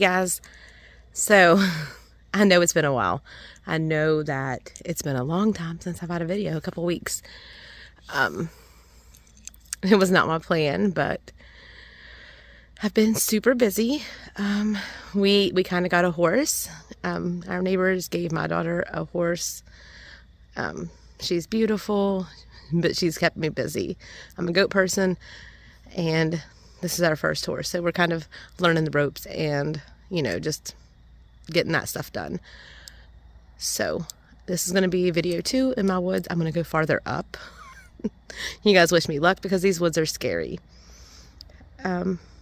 guys. So I know it's been a while. I know that it's been a long time since I've had a video, a couple weeks. It was not my plan, but I've been super busy. We kind of got a horse. Our neighbors gave my daughter a horse. She's beautiful, but she's kept me busy. I'm a goat person, and this is our first horse, so we're kind of learning the ropes and, you know, just getting that stuff done. So this is going to be video 2 in my woods. I'm going to go farther up. You guys wish me luck because these woods are scary.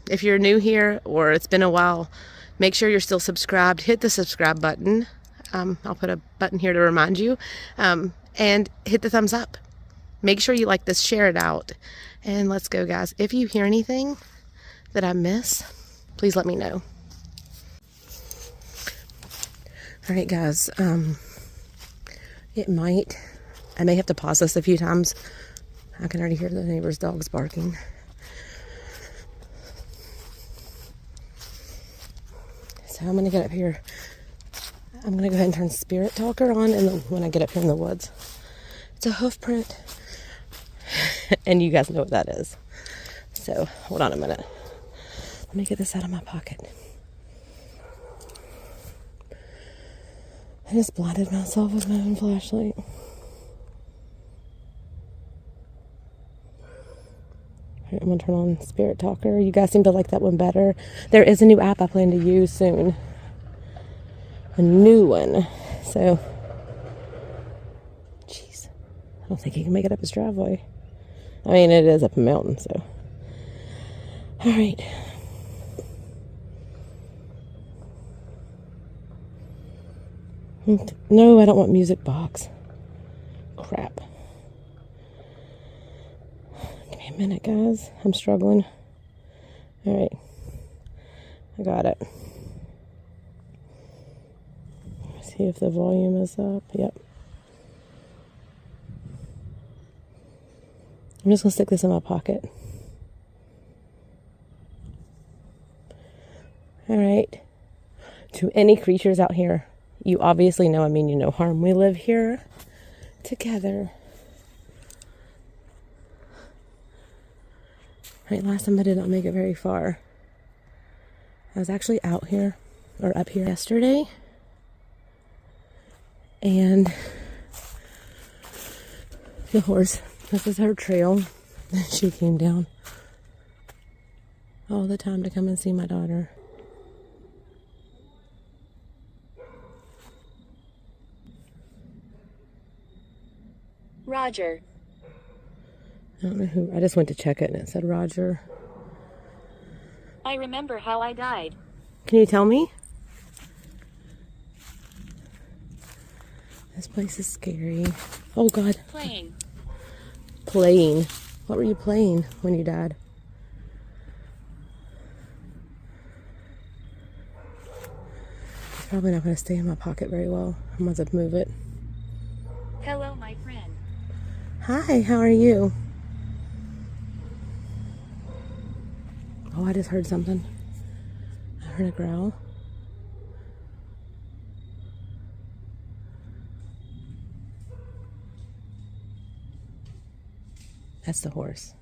If you're new here or it's been a while, make sure you're still subscribed. Hit the subscribe button. I'll put a button here to remind you. And hit the thumbs up. Make sure you like this, share it out. And let's go, guys. If you hear anything that I miss, please let me know. All right, guys. I may have to pause this a few times. I can already hear the neighbor's dogs barking. So I'm going to get up here. I'm going to go ahead and turn Spirit Talker on when I get up here in the woods. It's a hoof print. And you guys know what that is. So hold on a minute. Let me get this out of my pocket. I just blinded myself with my own flashlight. I'm going to turn on Spirit Talker. You guys seem to like that one better. There is a new app I plan to use soon. A new one. So, jeez. I don't think he can make it up his driveway. I mean, it is up a mountain, so. All right. No, I don't want music box. Crap. Give me a minute, guys. I'm struggling. All right. I got it. See if the volume is up. Yep. I'm just going to stick this in my pocket. All right. To any creatures out here, you obviously know I mean you no harm. We live here together. All right, last time I did not make it very far. I was actually out here, or up here yesterday. And the horse, this is her trail. She came down all the time to come and see my daughter. Roger. I don't know who. I just went to check it and it said Roger. I remember how I died. Can you tell me? This place is scary. Oh, God. Playing. Playing. What were you playing when you died? It's probably not going to stay in my pocket very well. I might have to move it. Hello, my friend. Hi, how are you? Oh, I just heard something. I heard a growl. That's the horse.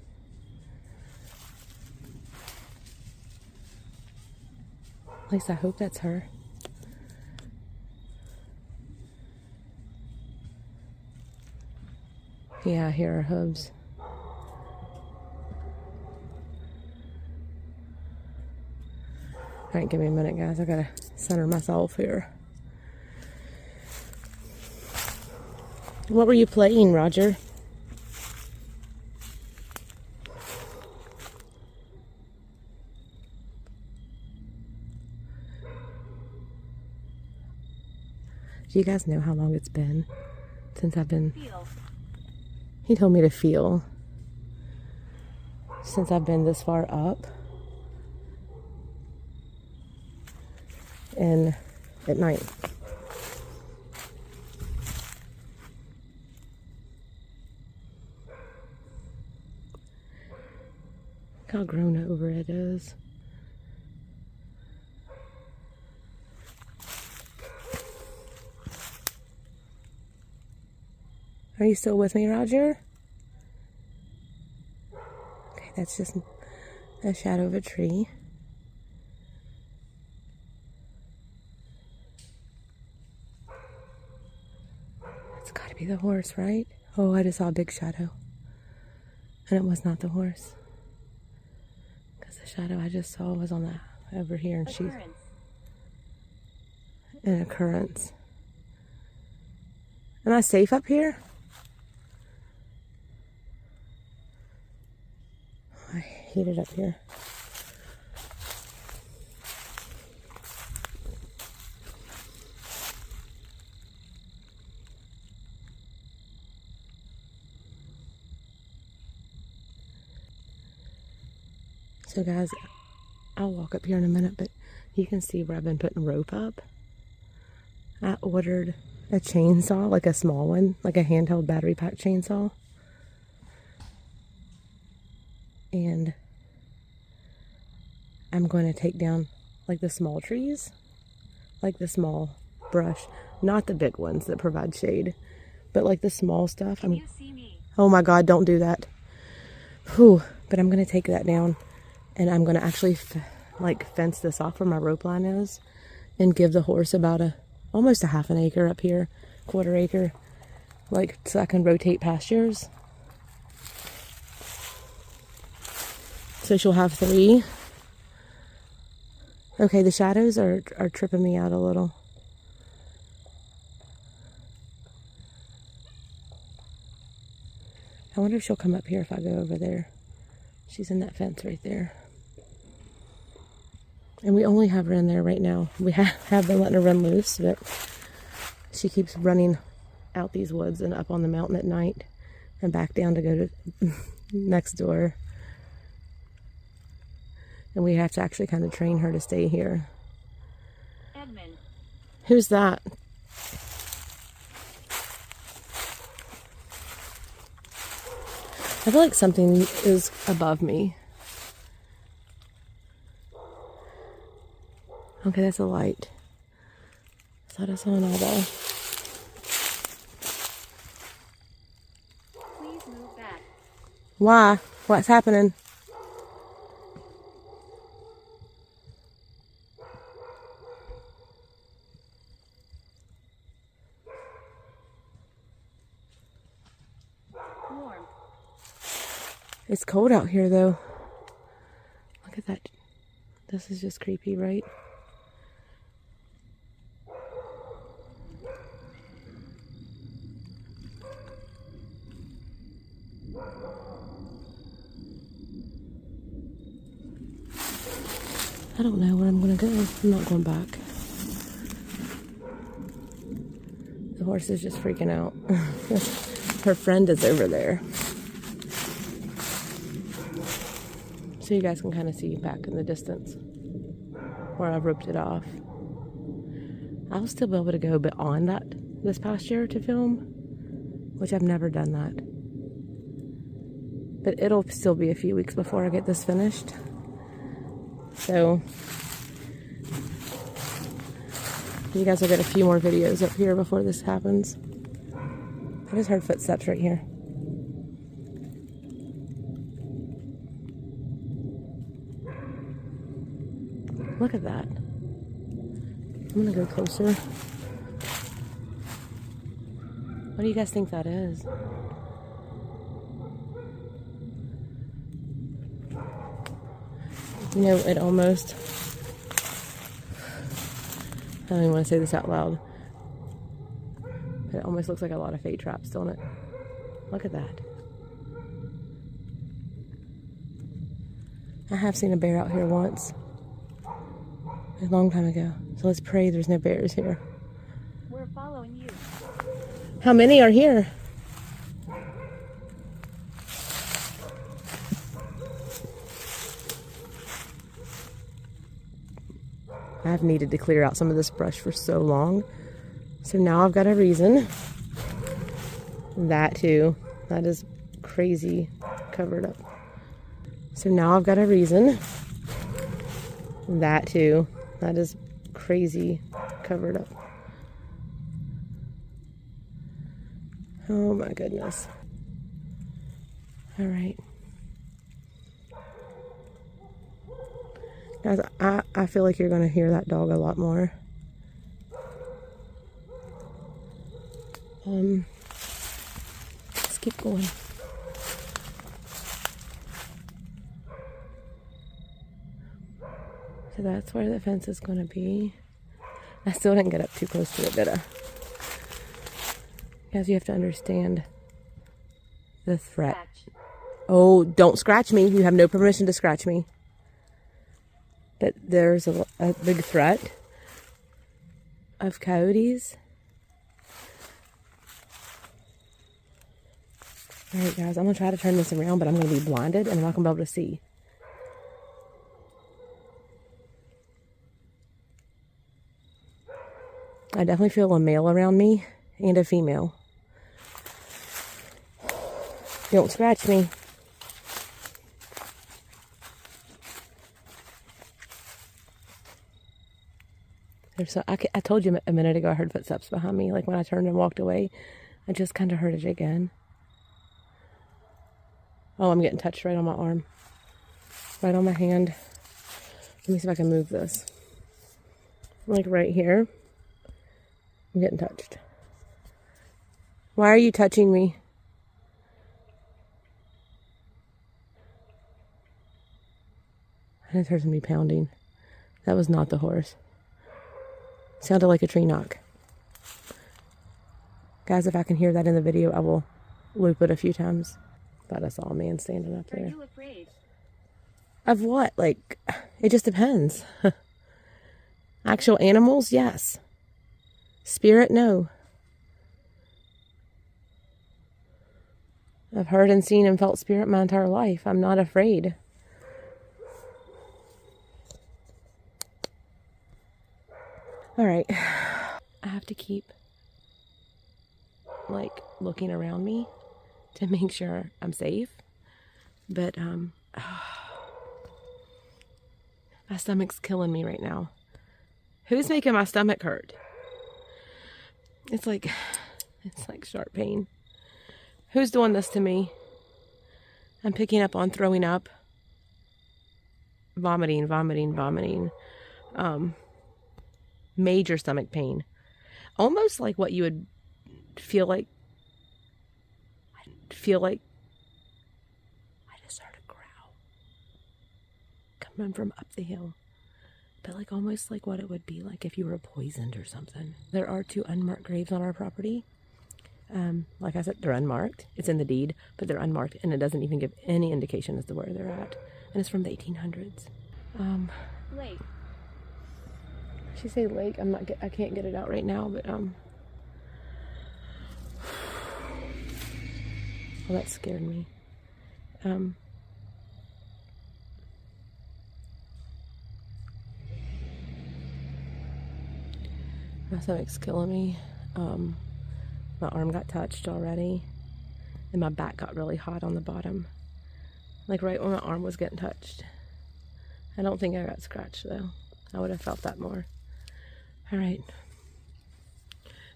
At least I hope that's her. Yeah, I hear her hooves. Alright, give me a minute, guys. I gotta center myself here. What were you playing, Roger? Do you guys know how long it's been since I've been... Feel. He told me to feel since I've been this far up and at night. Look how grown over it is. Are you still with me, Roger? Okay, that's just a shadow of a tree. It's got to be the horse, right? Oh, I just saw a big shadow. And it was not the horse. Because the shadow I just saw was on the over here, and she's an occurrence. Am I safe up here? I hate it up here. So guys, I'll walk up here in a minute, but you can see where I've been putting rope up. I ordered a chainsaw, like a small one, like a handheld battery pack chainsaw. And I'm going to take down like the small trees, like the small brush, not the big ones that provide shade, but like the small stuff. Can you see me? Oh my God, don't do that. Whew. But I'm going to take that down, and I'm going to actually fence this off where my rope line is, and give the horse about almost a half an acre up here, quarter acre, like so I can rotate pastures. So she'll have 3. Okay, the shadows are tripping me out a little. I wonder if she'll come up here if I go over there. She's in that fence right there. And we only have her in there right now. We have been letting her run loose, but she keeps running out these woods and up on the mountain at night and back down to go to next door. And we have to actually kind of train her to stay here. Edmund. Who's that? I feel like something is above me. Okay, that's a light. Is that a sonata? Please move back. Why? What's happening? Warm. It's cold out here, though. Look at that. This is just creepy, right? I don't know where I'm going to go. I'm not going back. The horse is just freaking out. Her friend is over there. So you guys can kind of see back in the distance where I've roped it off. I'll still be able to go beyond this pasture to film, which I've never done that. But it'll still be a few weeks before I get this finished. So you guys will get a few more videos up here before this happens. I just heard footsteps right here. Look at that. I'm gonna go closer. What do you guys think that is? You know, it almost... I don't even want to say this out loud. But it almost looks like a lot of fate traps, don't it? Look at that. I have seen a bear out here once. A long time ago. So let's pray there's no bears here. We're following you. How many are here? I've needed to clear out some of this brush for so long. So now I've got a reason. That too. That is crazy covered up. So now I've got a reason. That too. That is crazy covered up. Oh my goodness. All right. Guys, I feel like you're going to hear that dog a lot more. Let's keep going. So that's where the fence is going to be. I still didn't get up too close to it, did I? Guys, you have to understand the threat. Scratch. Oh, don't scratch me. You have no permission to scratch me. But there's a big threat of coyotes. Alright guys, I'm going to try to turn this around, but I'm going to be blinded and I'm not going to be able to see. I definitely feel a male around me and a female. Don't scratch me. I told you a minute ago I heard footsteps behind me. Like when I turned and walked away, I just kind of heard it again. Oh, I'm getting touched right on my arm. Right on my hand. Let me see if I can move this. Like right here. I'm getting touched. Why are you touching me? I just heard somebody pounding. That was not the horse. Sounded like a tree knock. Guys, if I can hear that in the video, I will loop it a few times. But I saw a man standing up there. Are you afraid? Of what? Like, it just depends. Actual animals? Yes. Spirit? No. I've heard and seen and felt spirit my entire life. I'm not afraid. Alright. I have to keep, like, looking around me to make sure I'm safe. But, my stomach's killing me right now. Who's making my stomach hurt? It's like sharp pain. Who's doing this to me? I'm picking up on throwing up. Vomiting. Major stomach pain. Almost like what you would feel like. I just heard a growl coming from up the hill. But like almost like what it would be like if you were poisoned or something. There are 2 unmarked graves on our property. Like I said, they're unmarked. It's in the deed, but they're unmarked, and it doesn't even give any indication as to where they're at. And it's from the 1800s. Lake. She say lake. I can't get it out right now, but well, that scared me. My stomach's killing me. My arm got touched already, and my back got really hot on the bottom, like right when my arm was getting touched. I don't think I got scratched though. I would have felt that more. All right,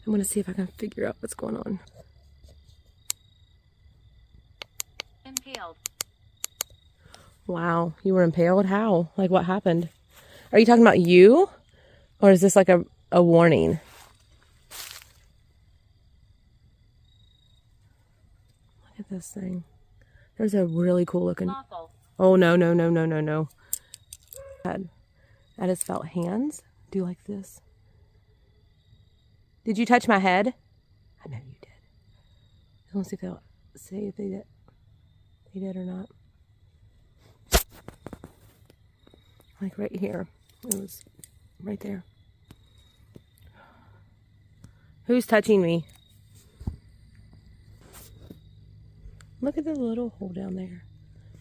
I'm gonna see if I can figure out what's going on. Impaled. Wow, you were impaled? How? Like what happened? Are you talking about you, or is this like a warning? Look at this thing. There's a really cool looking. Awful. Oh no. I just felt hands do like this. Did you touch my head? I know you did. I want to see if they'll say if they did. They did or not. Like right here. It was right there. Who's touching me? Look at the little hole down there.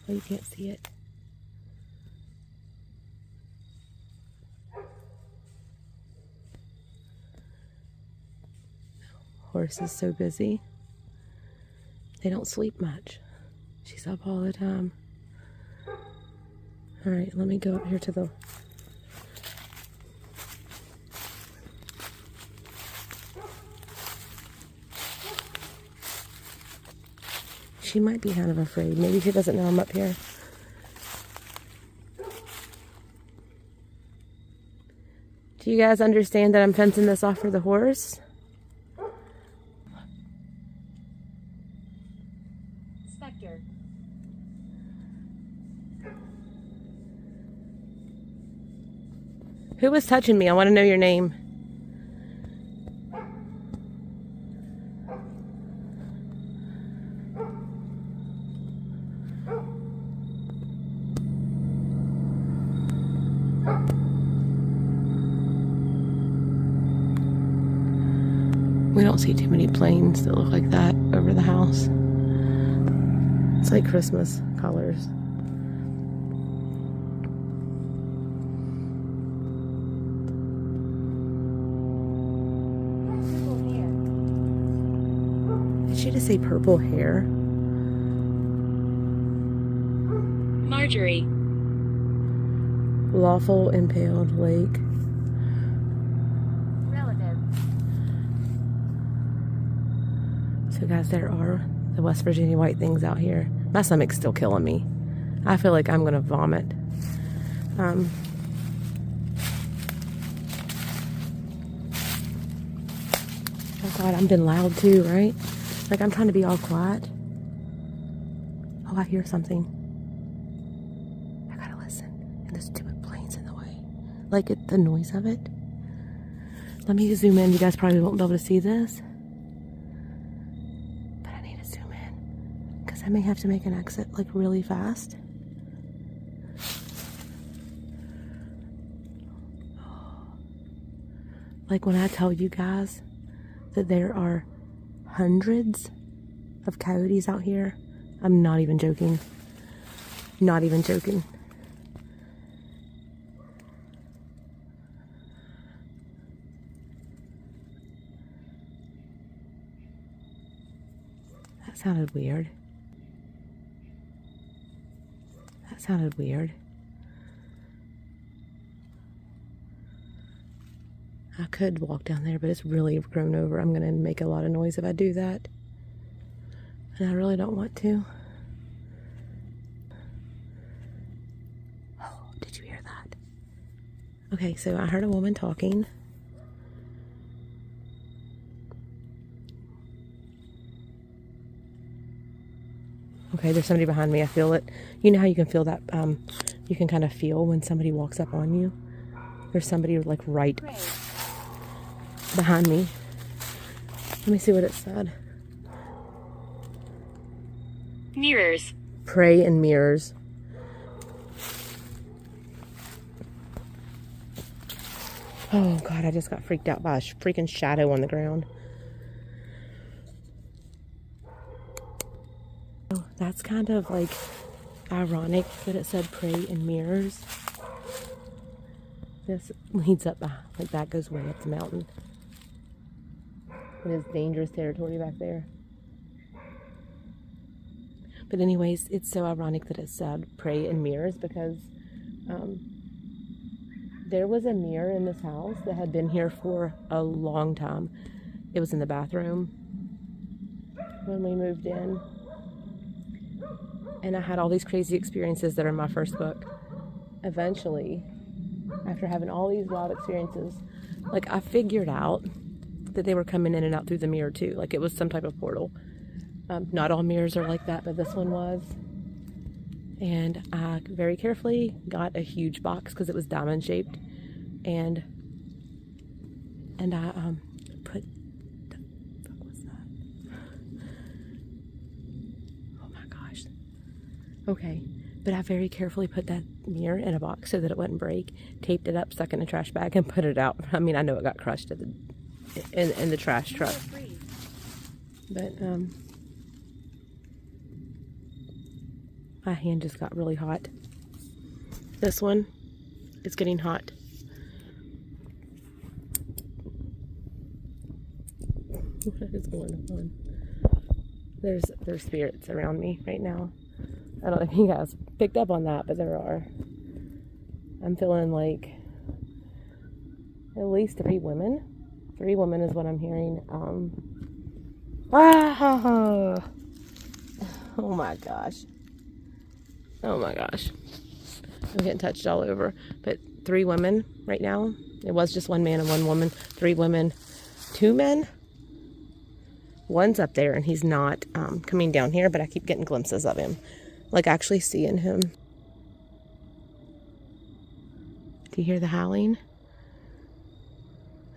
Oh, you can't see it. Horse is so busy. They don't sleep much. She's up all the time. All right, let me go up here to the... She might be kind of afraid. Maybe she doesn't know I'm up here. Do you guys understand that I'm fencing this off for the horse? Spectre. Who was touching me? I want to know your name. We don't see too many planes that look like that over the house. It's like Christmas colors. Did she just say purple hair? Marjorie. Lawful impaled lake. Relative. So guys, there are the West Virginia white things out here. My stomach's still killing me. I feel like I'm gonna vomit. Oh God, I'm been loud too, right? Like I'm trying to be all quiet. Oh, I hear something. I gotta listen. And the stupid plane's in the way. Like the noise of it. Let me zoom in. You guys probably won't be able to see this. But I need to zoom in. Because I may have to make an exit like really fast. Like when I tell you guys that there are hundreds of coyotes out here, I'm not even joking. Not even joking. That sounded weird. That sounded weird. I could walk down there, but it's really grown over. I'm going to make a lot of noise if I do that. And I really don't want to. Oh, did you hear that? Okay, so I heard a woman talking. Okay, there's somebody behind me. I feel it. You know how you can feel that, you can kind of feel when somebody walks up on you? There's somebody like right behind me. Let me see what it said. Mirrors. Pray in mirrors. Oh God, I just got freaked out by a freaking shadow on the ground. Oh, that's kind of like ironic that it said pray in mirrors. This leads up, like that goes way up the mountain. It is dangerous territory back there. But anyways, it's so ironic that it said pray in mirrors because there was a mirror in this house that had been here for a long time. It was in the bathroom when we moved in. And I had all these crazy experiences that are in my first book. Eventually, after having all these wild experiences, like I figured out that they were coming in and out through the mirror too. Like it was some type of portal. Not all mirrors are like that, but this one was. And I very carefully got a huge box because it was diamond shaped. And I put, the fuck was that? Oh my gosh. Okay. But I very carefully put that mirror in a box so that it wouldn't break, taped it up, stuck it in a trash bag, and put it out. I mean, I know it got crushed at in the trash truck. But my hand just got really hot. This one is getting hot. What is going on? There's spirits around me right now. I don't know if you guys picked up on that, but there are. I'm feeling like at least 3 women. 3 women is what I'm hearing. Oh my gosh. Oh my gosh. I'm getting touched all over. But 3 women right now. It was just 1 man and 1 woman. 3 women, 2 men. One's up there and he's not coming down here, but I keep getting glimpses of him. Like actually seeing him. Do you hear the howling?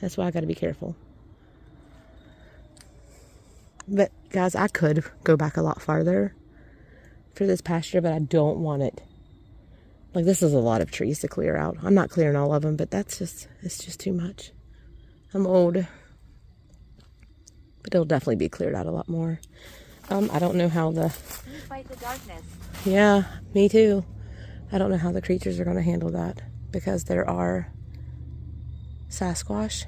That's why I gotta be careful. But guys, I could go back a lot farther for this pasture, but I don't want it. Like, this is a lot of trees to clear out. I'm not clearing all of them, but it's just too much. I'm old. But it'll definitely be cleared out a lot more. I don't know how We fight the darkness. Yeah, me too. I don't know how the creatures are going to handle that, because there are Sasquatch,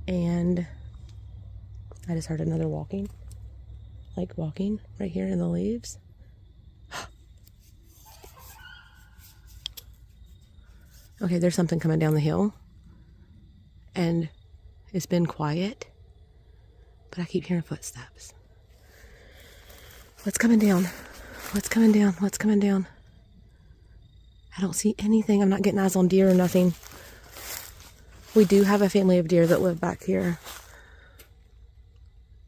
and I just heard another walking right here in the leaves. Okay, there's something coming down the hill, and it's been quiet, but I keep hearing footsteps. What's coming down? What's coming down? What's coming down? I don't see anything. I'm not getting eyes on deer or nothing. We do have a family of deer that live back here.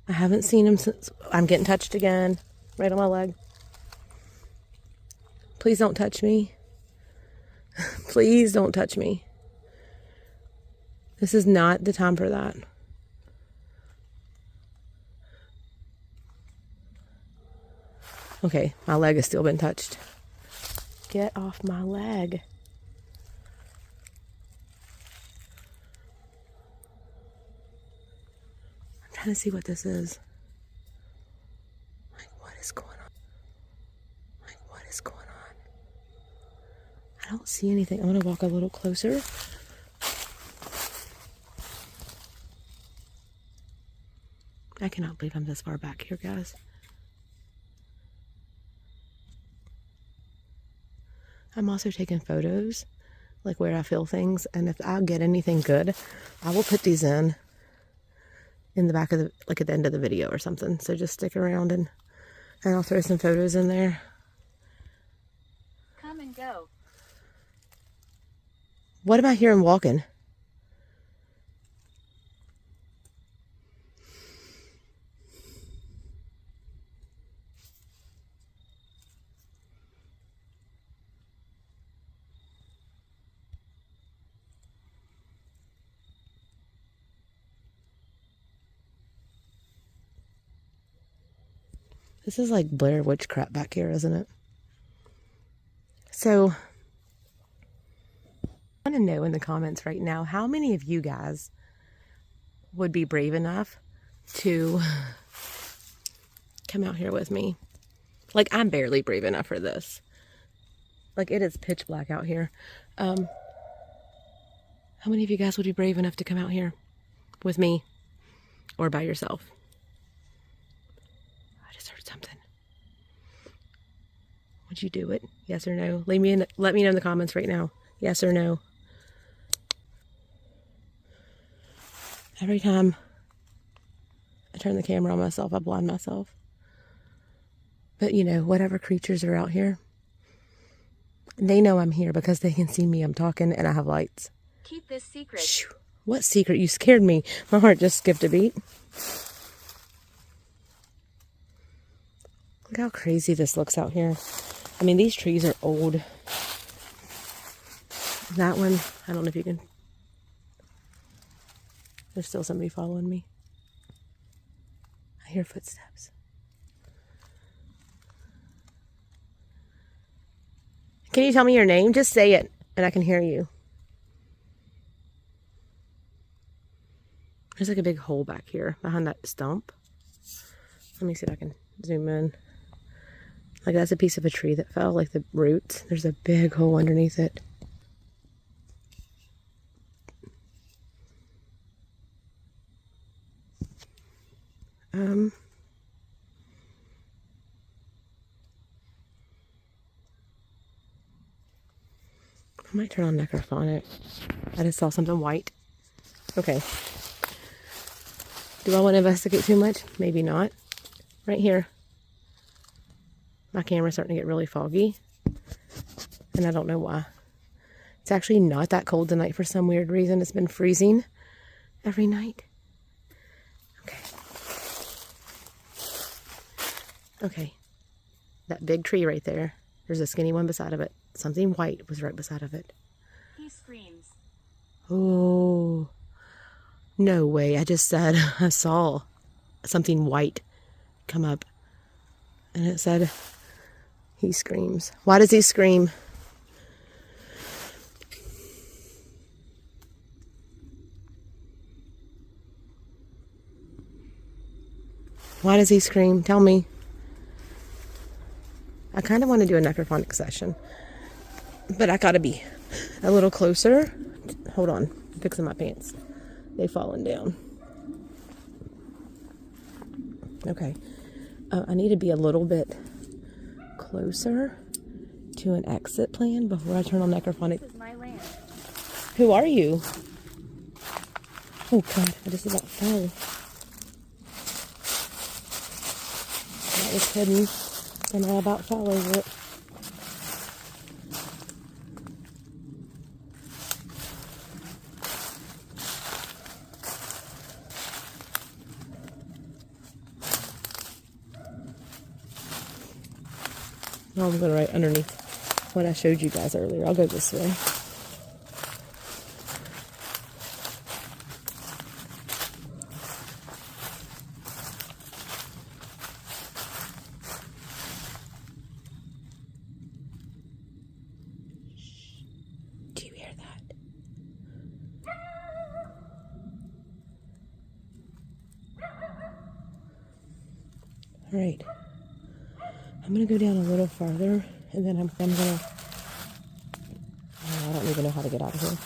I haven't seen them since... I'm getting touched again. Right on my leg. Please don't touch me. Please don't touch me. This is not the time for that. Okay, my leg has still been touched. Get off my leg. I'm trying to see what this is. Like, what is going on? Like, what is going on? I don't see anything. I'm going to walk a little closer. I cannot believe I'm this far back here, guys. I'm also taking photos, like where I feel things, and if I get anything good, I will put these in the back of the, like at the end of the video or something. So just stick around and I'll throw some photos in there. Come and go. What am I hearing walking? This is like Blair Witch crap back here, isn't it? So, I want to know in the comments right now, how many of you guys would be brave enough to come out here with me? Like, I'm barely brave enough for this. Like, it is pitch black out here. How many of you guys would be brave enough to come out here with me or by yourself? I just heard something. Would you do it? Yes or no? Let me know in the comments right now. Yes or no? Every time I turn the camera on myself, I blind myself. But you know, whatever creatures are out here, they know I'm here because they can see me. I'm talking and I have lights. Keep this secret. Shoo. What secret? You scared me. My heart just skipped a beat. Look how crazy this looks out here. I mean, these trees are old. That one, I don't know if you can... There's still somebody following me. I hear footsteps. Can you tell me your name? Just say it, and I can hear you. There's like a big hole back here behind that stump. Let me see if I can zoom in. Like, that's a piece of a tree that fell, like the roots. There's a big hole underneath it. I might turn on necrophonic. I just saw something white. Okay. Do I want to investigate too much? Maybe not. Right here. My camera's starting to get really foggy, and I don't know why. It's actually not that cold tonight for some weird reason. It's been freezing every night. Okay. Okay. That big tree right there. There's a skinny one beside of it. Something white was right beside of it. He screams. Oh. No way. I just said I saw something white come up. And it said, he screams. Why does he scream? Why does he scream? Tell me. I kind of want to do a necrophonic session, but I gotta be a little closer. Hold on, I'm fixing my pants. They've fallen down. Okay. I need to be a little bit closer to an exit plan before I turn on necrophonic. This is my land. Who are you? Oh God, I just about fell. That was hidden, and I about fell over it. Now I'm going to right underneath what I showed you guys earlier. I'll go this way. Do you hear that? All right. I'm going to go down a little farther, and then I'm going to... Oh, I don't even know how to get out of here.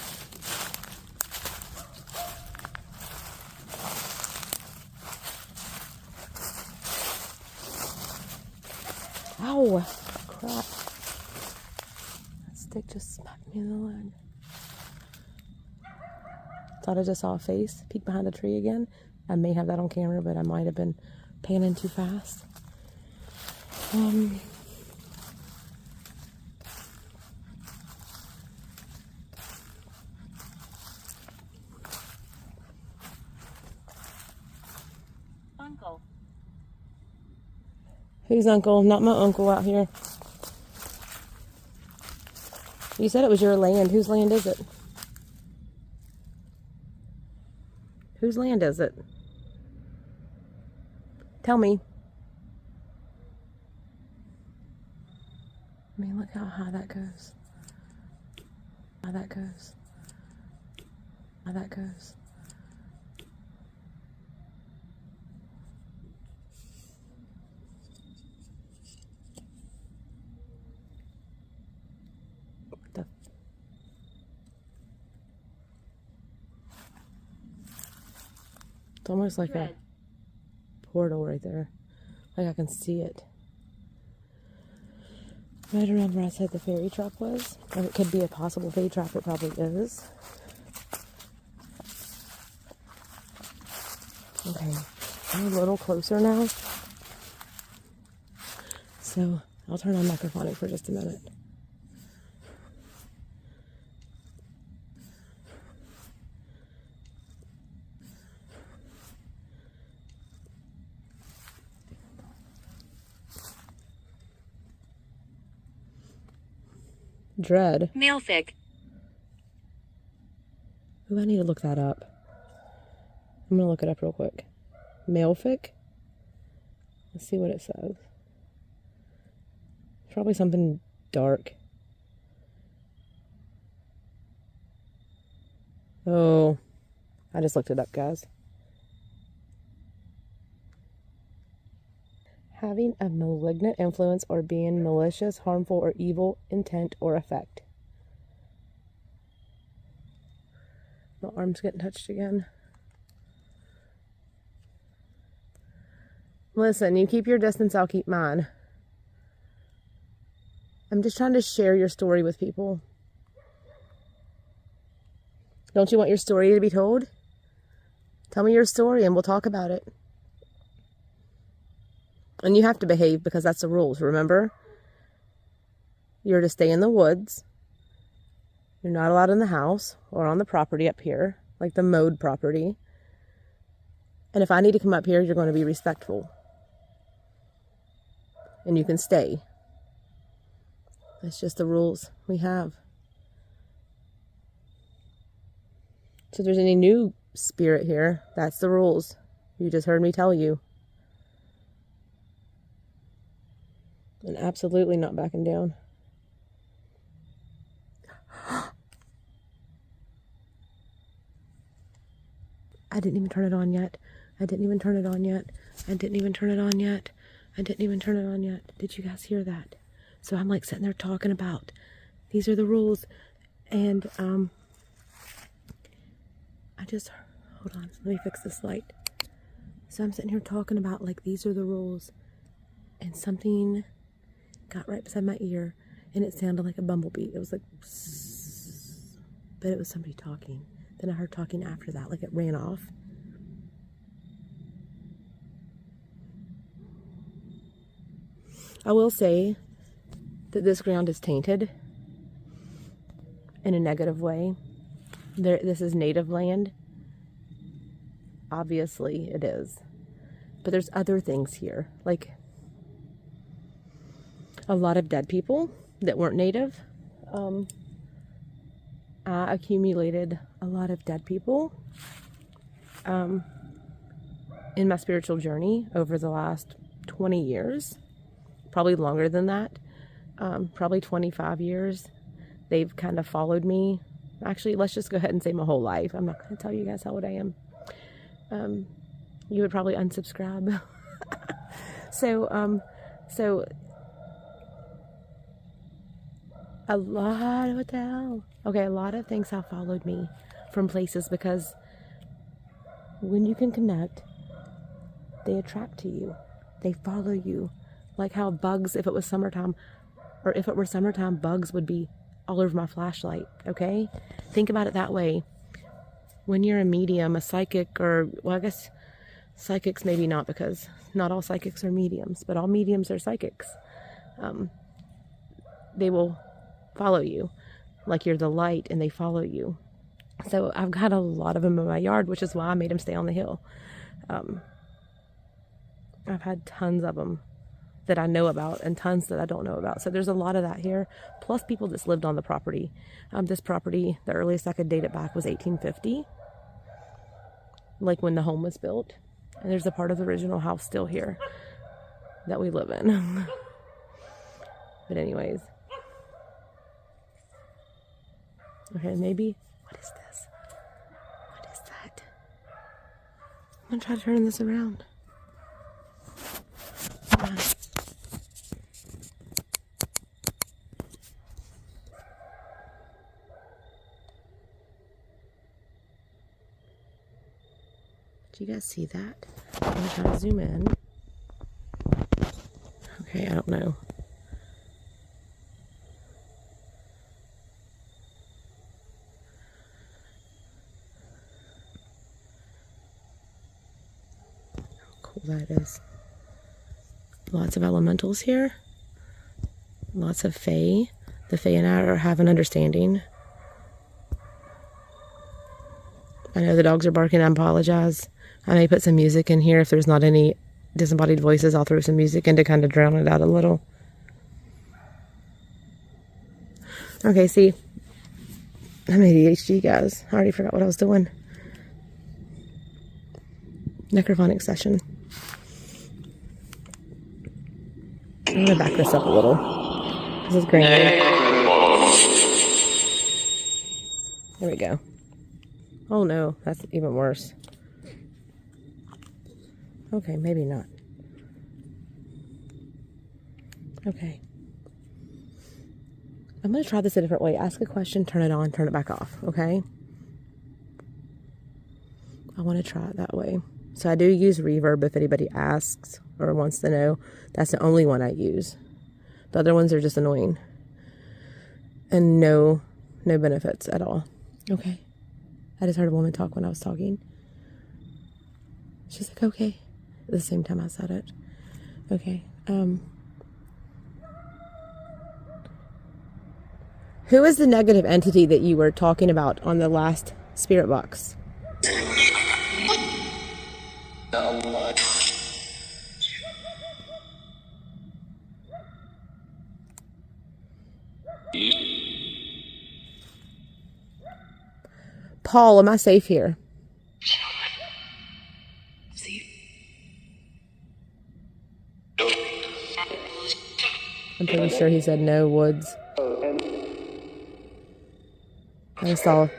Ow! Crap. That stick just smacked me in the leg. Thought I just saw a face peek behind a tree again. I may have that on camera, but I might have been panning too fast. Uncle. Who's uncle? Not my uncle out here. You said it was your land. Whose land is it? Whose land is it? Tell me. I mean, look how high that goes. How that goes. How that goes. It's almost like a portal right there. Like I can see it. Right around where I said the fairy trap was. Or it could be a possible fairy trap. It probably is. Okay. I'm a little closer now. So I'll turn on necrophonic for just a minute. Dread. Malefic. Ooh, I need to look that up. I'm gonna look it up real quick. Malefic? Let's see what it says. Probably something dark. Oh, I just looked it up, guys. Having a malignant influence or being malicious, harmful, or evil intent or effect. My arm's getting touched again. Listen, you keep your distance, I'll keep mine. I'm just trying to share your story with people. Don't you want your story to be told? Tell me your story and we'll talk about it. And you have to behave because that's the rules, remember? You're to stay in the woods. You're not allowed in the house or on the property up here, like the mowed property. And if I need to come up here, you're going to be respectful. And you can stay. That's just the rules we have. So if there's any new spirit here, that's the rules. You just heard me tell you. And absolutely not backing down. I didn't even turn it on yet. I didn't even turn it on yet. I didn't even turn it on yet. I didn't even turn it on yet. Did you guys hear that? So I'm like sitting there talking about, these are the rules. And hold on, let me fix this light. So I'm sitting here talking about like, these are the rules. And something got right beside my ear and it sounded like a bumblebee. It was like, but it was somebody talking. Then I heard talking after that, like it ran off. I will say that this ground is tainted in a negative way. This is native land. Obviously it is. But there's other things here, like a lot of dead people that weren't native. I accumulated a lot of dead people in my spiritual journey over the last 20 years, probably longer than that, probably 25 years. They've kind of followed me. Actually, let's just go ahead and say my whole life. I'm not going to tell you guys how old I am. You would probably unsubscribe. So a lot of things have followed me from places, because when you can connect, they attract to you. They follow you. Like how bugs, if it was summertime, or if it were summertime, bugs would be all over my flashlight, okay? Think about it that way. When you're a medium, a psychic, or, well, I guess psychics maybe not, because not all psychics are mediums, but all mediums are psychics. They will follow you, like you're the light, and they follow you. So I've got a lot of them in my yard, which is why I made them stay on the hill. I've had tons of them that I know about and tons that I don't know about. So there's a lot of that here, plus people that's lived on the property. This property, the earliest I could date it back was 1850, like when the home was built. And there's a part of the original house still here that we live in. But anyways. Okay, maybe, what is this? What is that? I'm gonna try turning this around. Hold on. Do you guys see that? I'm gonna try to zoom in. Okay, I don't know. That is. Lots of elementals here. Lots of fae. The fae and I have an understanding. I know the dogs are barking. I apologize. I may put some music in here. If there's not any disembodied voices, I'll throw some music in to kind of drown it out a little. Okay, see. I'm ADHD, guys. I already forgot what I was doing. Necrophonic session. I'm going to back this up a little. This is great. There we go. Oh no, that's even worse. Okay, maybe not. Okay. I'm going to try this a different way. Ask a question, turn it on, turn it back off, okay? I want to try it that way. So I do use reverb if anybody asks or wants to know. That's the only one I use. The other ones are just annoying. And no benefits at all. Okay. I just heard a woman talk when I was talking. She's like, okay. At the same time I said it. Okay. Who is the negative entity that you were talking about on the last spirit box? Paul, am I safe here? I'm pretty sure he said no, Woods. I thought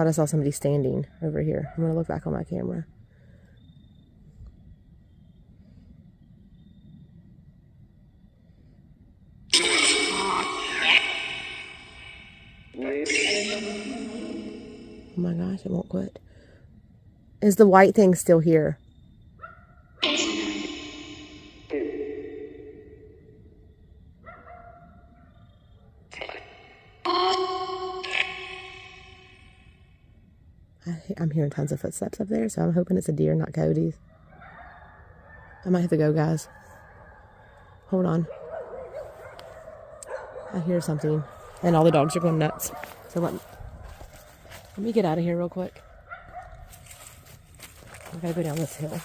I saw somebody standing over here. I'm going to look back on my camera. Oh my gosh, it won't quit. Is the white thing still here? I'm hearing tons of footsteps up there, so I'm hoping it's a deer, not coyotes. I might have to go, guys. Hold on. I hear something, and all the dogs are going nuts. So let me get out of here real quick. I gotta go down this hill.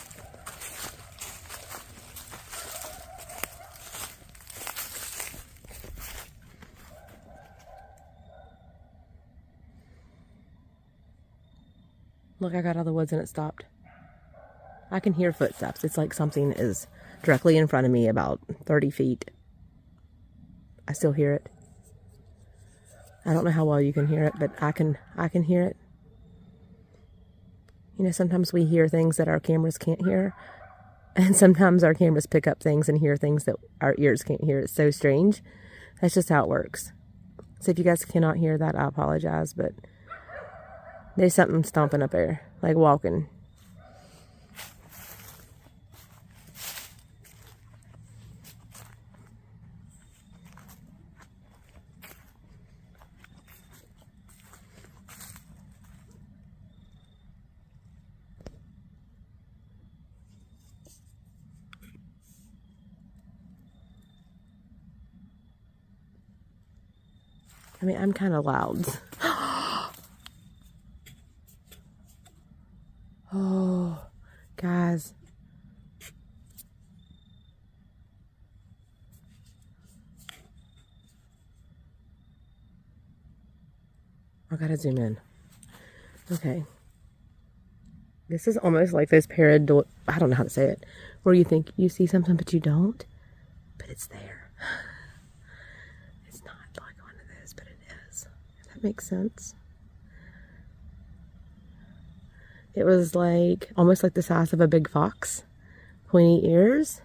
Look, I got out of the woods and it stopped. I can hear footsteps. It's like something is directly in front of me about 30 feet. I still hear it. I don't know how well you can hear it, but I can hear it. You know, sometimes we hear things that our cameras can't hear. And sometimes our cameras pick up things and hear things that our ears can't hear. It's so strange. That's just how it works. So if you guys cannot hear that, I apologize, but there's something stomping up there, like walking. I mean, I'm kind of loud. Oh, guys. I gotta zoom in. Okay. This is almost like those pareidolia, I don't know how to say it, where you think you see something but you don't, but it's there. It's not like one of those, but it is. If that makes sense. It was like, almost like the size of a big fox. Pointy ears.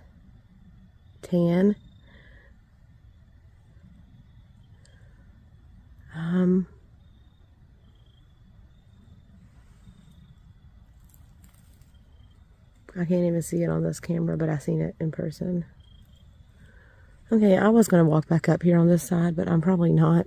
Tan. I can't even see it on this camera, but I seen it in person. Okay, I was going to walk back up here on this side, but I'm probably not.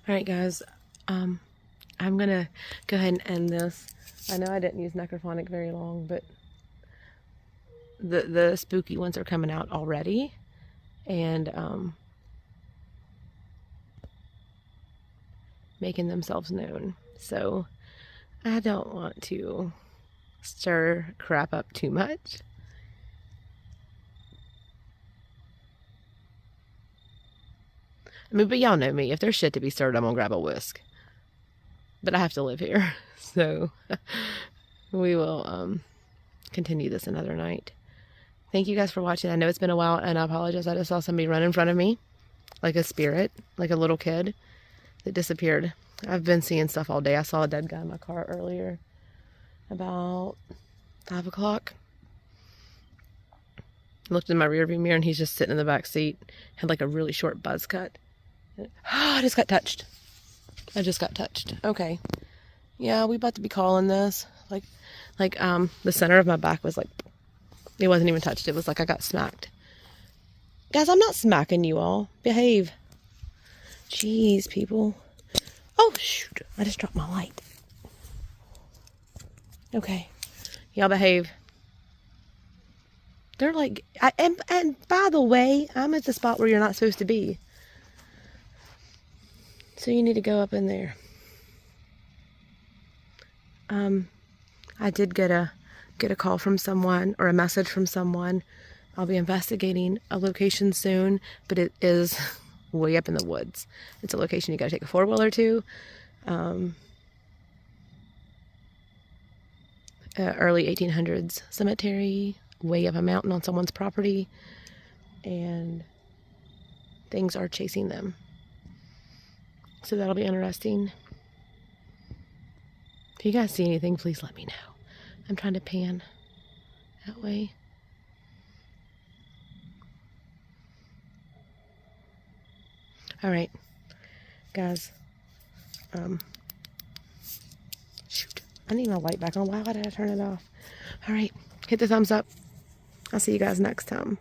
Alright guys, I'm going to go ahead and end this. I know I didn't use Necrophonic very long, but the spooky ones are coming out already. And making themselves known. So I don't want to stir crap up too much. I mean, but y'all know me. If there's shit to be stirred, I'm gonna grab a whisk. But I have to live here. So we will continue this another night. Thank you guys for watching. I know it's been a while, and I apologize. I just saw somebody run in front of me, like a spirit, like a little kid that disappeared. I've been seeing stuff all day. I saw a dead guy in my car earlier, about 5 o'clock. Looked in my rearview mirror, and he's just sitting in the back seat. Had like a really short buzz cut. I just got touched. I just got touched. Okay. Yeah, we about to be calling this. Like the center of my back was like, it wasn't even touched. It was like I got smacked. Guys, I'm not smacking you all. Behave. Jeez, people. I just dropped my light. Okay. Y'all behave. They're like, and by the way, I'm at the spot where you're not supposed to be. So you need to go up in there. I did get a call from someone, or a message from someone. I'll be investigating a location soon, but it is way up in the woods. It's a location you gotta take a 4-wheeler to. Early 1800s cemetery, way up a mountain on someone's property, and things are chasing them. So that'll be interesting. If you guys see anything, please let me know. I'm trying to pan that way. All right, guys. Shoot, I need my light back on. Why did I turn it off? All right, hit the thumbs up. I'll see you guys next time.